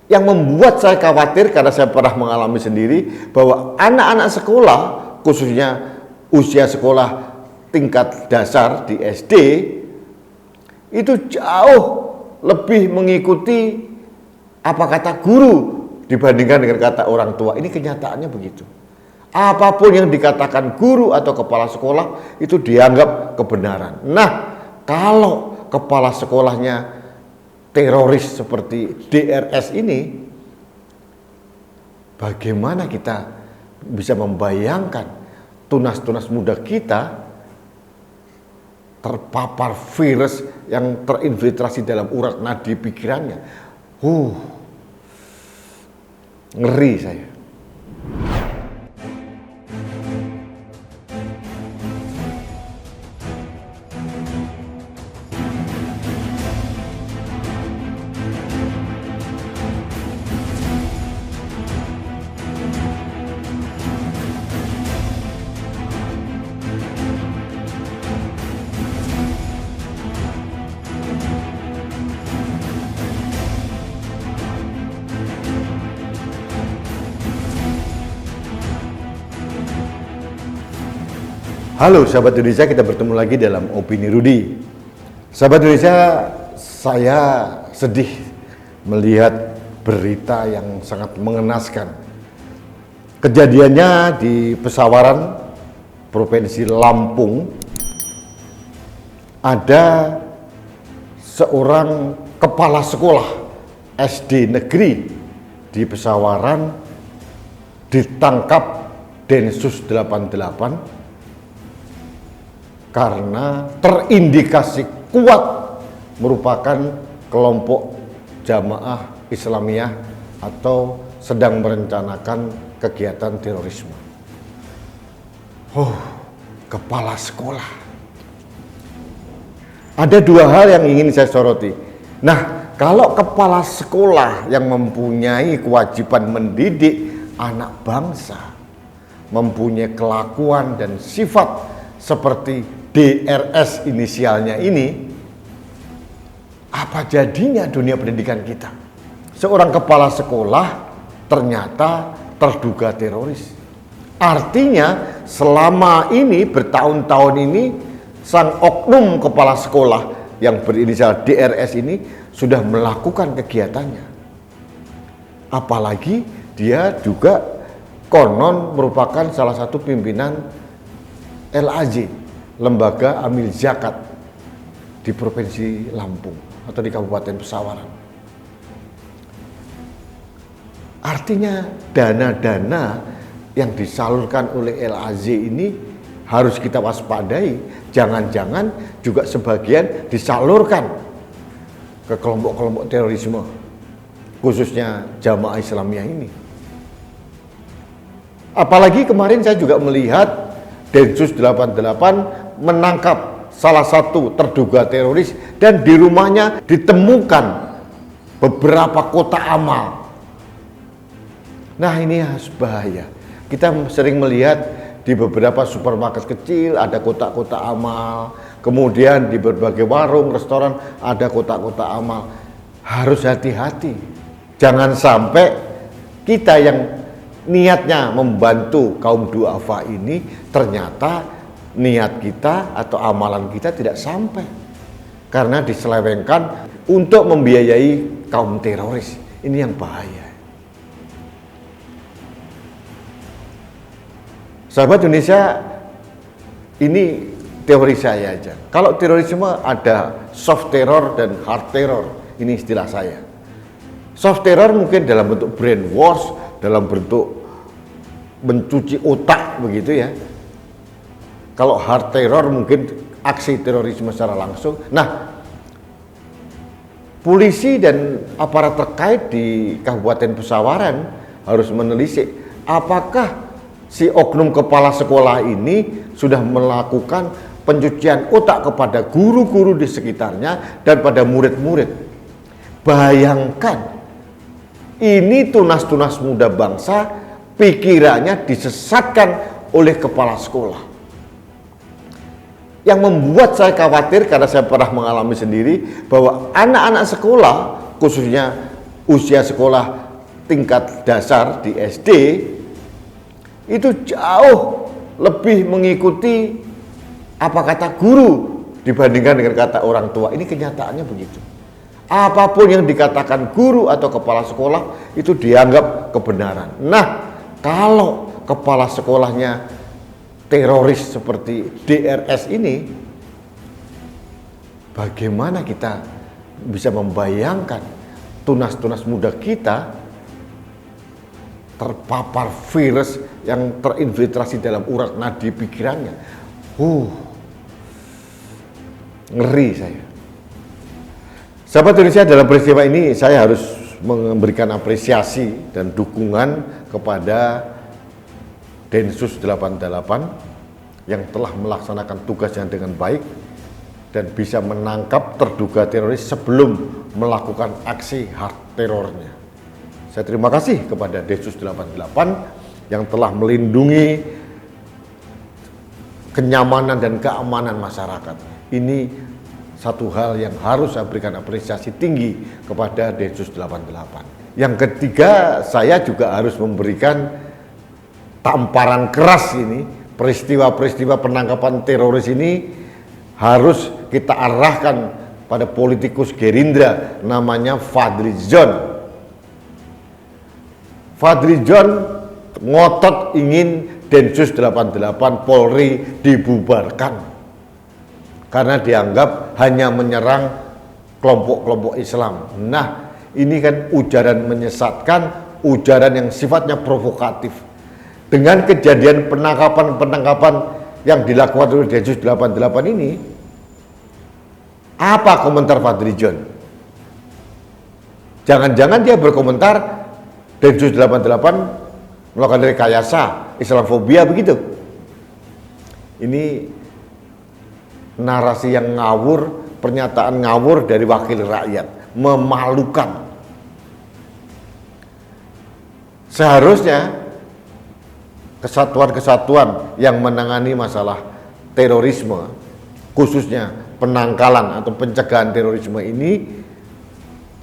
Yang membuat saya khawatir karena saya pernah mengalami sendiri bahwa anak-anak sekolah, khususnya usia sekolah tingkat dasar di SD, itu jauh lebih mengikuti apa kata guru dibandingkan dengan kata orang tua. Ini kenyataannya begitu. Apapun yang dikatakan guru atau kepala sekolah itu dianggap kebenaran. Nah, kalau kepala sekolahnya teroris seperti DRS ini, bagaimana kita bisa membayangkan tunas-tunas muda kita terpapar virus yang terinfiltrasi dalam urat nadi pikirannya. Ngeri saya. Halo sahabat Indonesia, kita bertemu lagi dalam Opini Rudi. Sahabat Indonesia, saya sedih melihat berita yang sangat mengenaskan. Kejadiannya di Pesawaran, Provinsi Lampung. Ada seorang kepala sekolah SD negeri di Pesawaran ditangkap Densus 88 karena terindikasi kuat merupakan kelompok jamaah Islamiyah atau sedang merencanakan kegiatan terorisme. Kepala sekolah. Ada dua hal yang ingin saya soroti. Nah, kalau kepala sekolah yang mempunyai kewajiban mendidik anak bangsa, mempunyai kelakuan dan sifat seperti DRS inisialnya ini, apa jadinya dunia pendidikan kita? Seorang kepala sekolah ternyata terduga teroris. Artinya selama ini, bertahun-tahun ini, sang oknum kepala sekolah yang berinisial DRS ini sudah melakukan kegiatannya. Apalagi dia juga konon merupakan salah satu pimpinan LAZ, Lembaga Amil Zakat di Provinsi Lampung atau di Kabupaten Pesawaran. Artinya dana-dana yang disalurkan oleh LAZ ini harus kita waspadai. Jangan-jangan juga sebagian disalurkan ke kelompok-kelompok terorisme, khususnya jamaah Islamiyah ini. Apalagi kemarin saya juga melihat Densus 88 menangkap salah satu terduga teroris dan di rumahnya ditemukan beberapa kotak amal. Nah, ini harus bahaya. Kita sering melihat di beberapa supermarket kecil ada kotak-kotak amal, kemudian di berbagai warung, restoran ada kotak-kotak amal. Harus hati-hati. Jangan sampai kita yang niatnya membantu kaum duafa ini, ternyata niat kita atau amalan kita tidak sampai karena diselewengkan untuk membiayai kaum teroris. Ini yang bahaya. Sahabat Indonesia, ini teori saya aja. Kalau terorisme ada soft terror dan hard terror, ini istilah saya. Soft terror mungkin dalam bentuk brainwash, dalam bentuk mencuci otak begitu ya. Kalau hard terror mungkin aksi terorisme secara langsung. Nah, polisi dan aparat terkait di Kabupaten Pesawaran harus menelisik apakah si oknum kepala sekolah ini sudah melakukan pencucian otak kepada guru-guru di sekitarnya dan pada murid-murid. Bayangkan, ini tunas-tunas muda bangsa pikirannya disesatkan oleh kepala sekolah. Yang membuat saya khawatir karena saya pernah mengalami sendiri bahwa anak-anak sekolah, khususnya usia sekolah tingkat dasar di SD itu jauh lebih mengikuti apa kata guru dibandingkan dengan kata orang tua. Ini kenyataannya begitu. Apapun yang dikatakan guru atau kepala sekolah itu dianggap kebenaran. Nah, kalau kepala sekolahnya teroris seperti DRS ini, bagaimana kita bisa membayangkan tunas-tunas muda kita terpapar virus yang terinfiltrasi dalam urat nadi pikirannya. Ngeri saya. Sahabat Indonesia, dalam peristiwa ini saya harus memberikan apresiasi dan dukungan kepada Densus 88 yang telah melaksanakan tugasnya dengan baik dan bisa menangkap terduga teroris sebelum melakukan aksi hard terornya. Saya terima kasih kepada Densus 88 yang telah melindungi kenyamanan dan keamanan masyarakat. Ini satu hal yang harus saya berikan apresiasi tinggi kepada Densus 88. Yang ketiga, saya juga harus memberikan tamparan keras ini. Peristiwa-peristiwa penangkapan teroris ini harus kita arahkan pada politikus Gerindra namanya Fadly Zon. Fadly Zon ngotot ingin Densus 88 Polri dibubarkan karena dianggap hanya menyerang kelompok-kelompok Islam. Nah, ini kan ujaran menyesatkan, ujaran yang sifatnya provokatif. Dengan kejadian penangkapan-penangkapan yang dilakukan oleh Densus 88 ini, apa komentar Fadly Zon? Jangan-jangan dia berkomentar Densus 88 melakukan rekayasa Islamofobia begitu. Ini narasi yang ngawur, pernyataan ngawur dari wakil rakyat, memalukan. Seharusnya kesatuan-kesatuan yang menangani masalah terorisme, khususnya penangkalan atau pencegahan terorisme ini,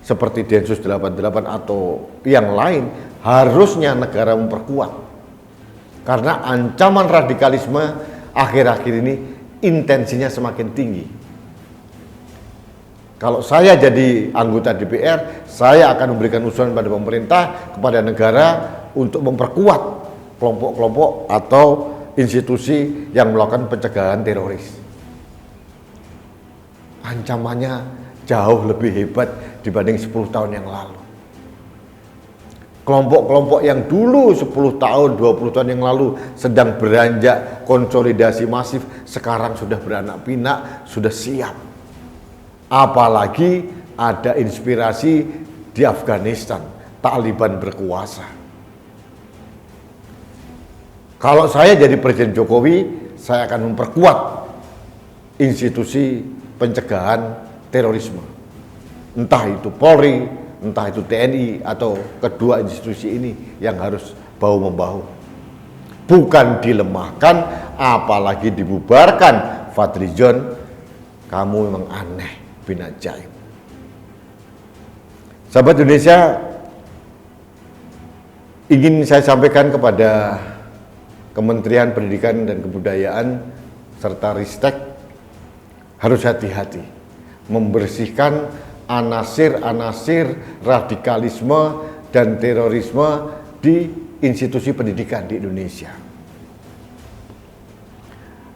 seperti Densus 88 atau yang lain, harusnya negara memperkuat. Karena ancaman radikalisme akhir-akhir ini intensinya semakin tinggi. Kalau saya jadi anggota DPR, saya akan memberikan usulan pada pemerintah, kepada negara untuk memperkuat kelompok-kelompok atau institusi yang melakukan pencegahan teroris. Ancamannya jauh lebih hebat dibanding 10 tahun yang lalu. Kelompok-kelompok yang dulu 10 tahun, 20 tahun yang lalu sedang beranjak konsolidasi masif, sekarang sudah beranak pinak, sudah siap. Apalagi ada inspirasi di Afghanistan, Taliban berkuasa. Kalau saya jadi Presiden Jokowi, saya akan memperkuat institusi pencegahan terorisme. Entah itu Polri, entah itu TNI, atau kedua institusi ini yang harus bahu-membahu. Bukan dilemahkan, apalagi dibubarkan. Fadly Zon, kamu memang aneh, bin ajaib. Sahabat Indonesia, ingin saya sampaikan kepada Kementerian Pendidikan dan Kebudayaan serta Ristek, harus hati-hati membersihkan anasir-anasir radikalisme dan terorisme di institusi pendidikan di Indonesia.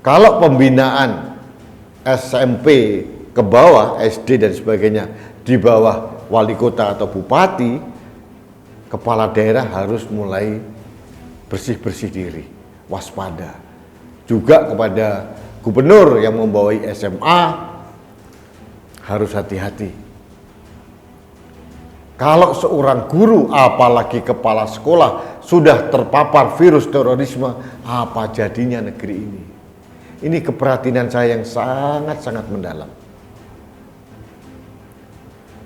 Kalau pembinaan SMP ke bawah, SD dan sebagainya, di bawah wali kota atau bupati, kepala daerah harus mulai bersih-bersih diri, waspada. Juga kepada gubernur yang membawai SMA, harus hati-hati. Kalau seorang guru, apalagi kepala sekolah, sudah terpapar virus terorisme, apa jadinya negeri ini? Ini keprihatinan saya yang sangat-sangat mendalam.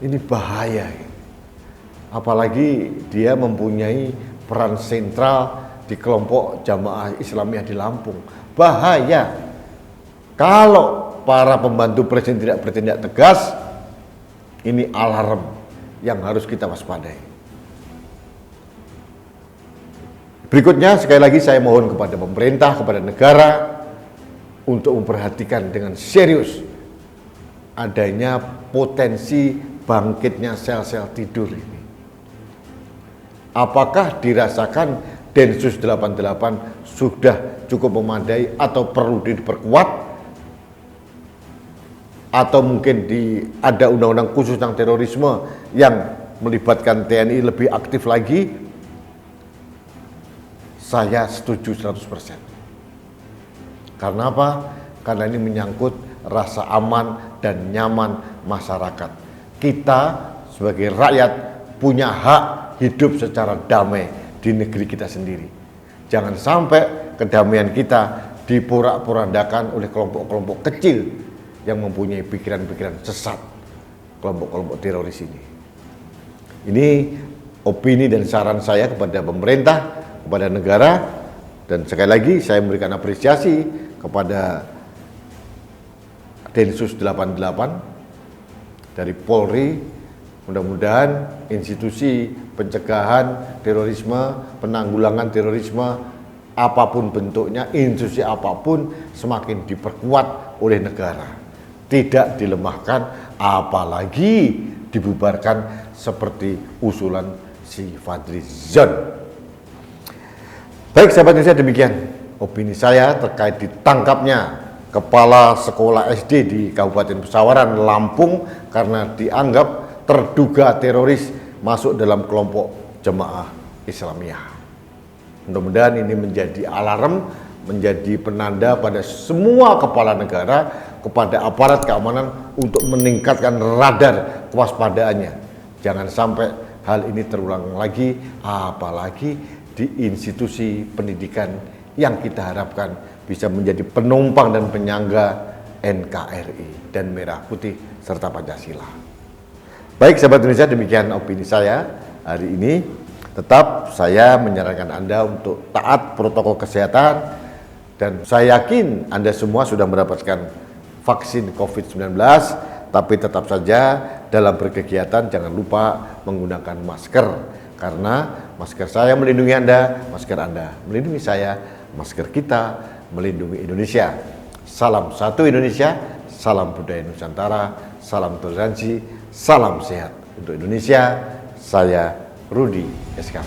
Ini bahaya. Apalagi dia mempunyai peran sentral di kelompok Jamaah Islamiyah di Lampung. Bahaya. Kalau para pembantu presiden tidak bertindak tegas, ini alarm. yang harus kita waspadai. Berikutnya, sekali lagi saya mohon kepada pemerintah, kepada negara untuk memperhatikan dengan serius adanya potensi bangkitnya sel-sel tidur ini. Apakah dirasakan Densus 88 sudah cukup memadai atau perlu diperkuat? Atau mungkin ada undang-undang khusus tentang terorisme yang melibatkan TNI lebih aktif lagi? Saya setuju 100%. Karena apa? Karena ini menyangkut rasa aman dan nyaman masyarakat. Kita sebagai rakyat punya hak hidup secara damai di negeri kita sendiri. Jangan sampai kedamaian kita diporak-porandakan oleh kelompok-kelompok kecil yang mempunyai pikiran-pikiran sesat, kelompok-kelompok teroris ini. Ini opini dan saran saya kepada pemerintah, kepada negara, dan sekali lagi saya memberikan apresiasi kepada Densus 88 dari Polri. Mudah-mudahan institusi pencegahan terorisme, penanggulangan terorisme, apapun bentuknya, institusi apapun semakin diperkuat oleh negara. Tidak dilemahkan, apalagi dibubarkan seperti usulan si Fadli Zon. Baik sahabat Indonesia, demikian opini saya terkait ditangkapnya kepala sekolah SD di Kabupaten Pesawaran, Lampung karena dianggap terduga teroris masuk dalam kelompok jemaah Islamiyah. Mudah-mudahan ini menjadi alarm, menjadi penanda pada semua kepala negara, kepada aparat keamanan untuk meningkatkan radar kewaspadaannya. Jangan sampai hal ini terulang lagi, apalagi di institusi pendidikan yang kita harapkan bisa menjadi penumpang dan penyangga NKRI dan Merah Putih serta Pancasila. Baik sahabat Indonesia, demikian opini saya hari ini. Tetap saya menyarankan Anda untuk taat protokol kesehatan, dan saya yakin Anda semua sudah mendapatkan vaksin COVID-19, tapi tetap saja dalam berkegiatan jangan lupa menggunakan masker, karena masker saya melindungi Anda, masker Anda melindungi saya, masker kita melindungi Indonesia. Salam satu Indonesia, salam budaya Nusantara, salam toleransi, salam sehat untuk Indonesia. Saya Rudi SKP.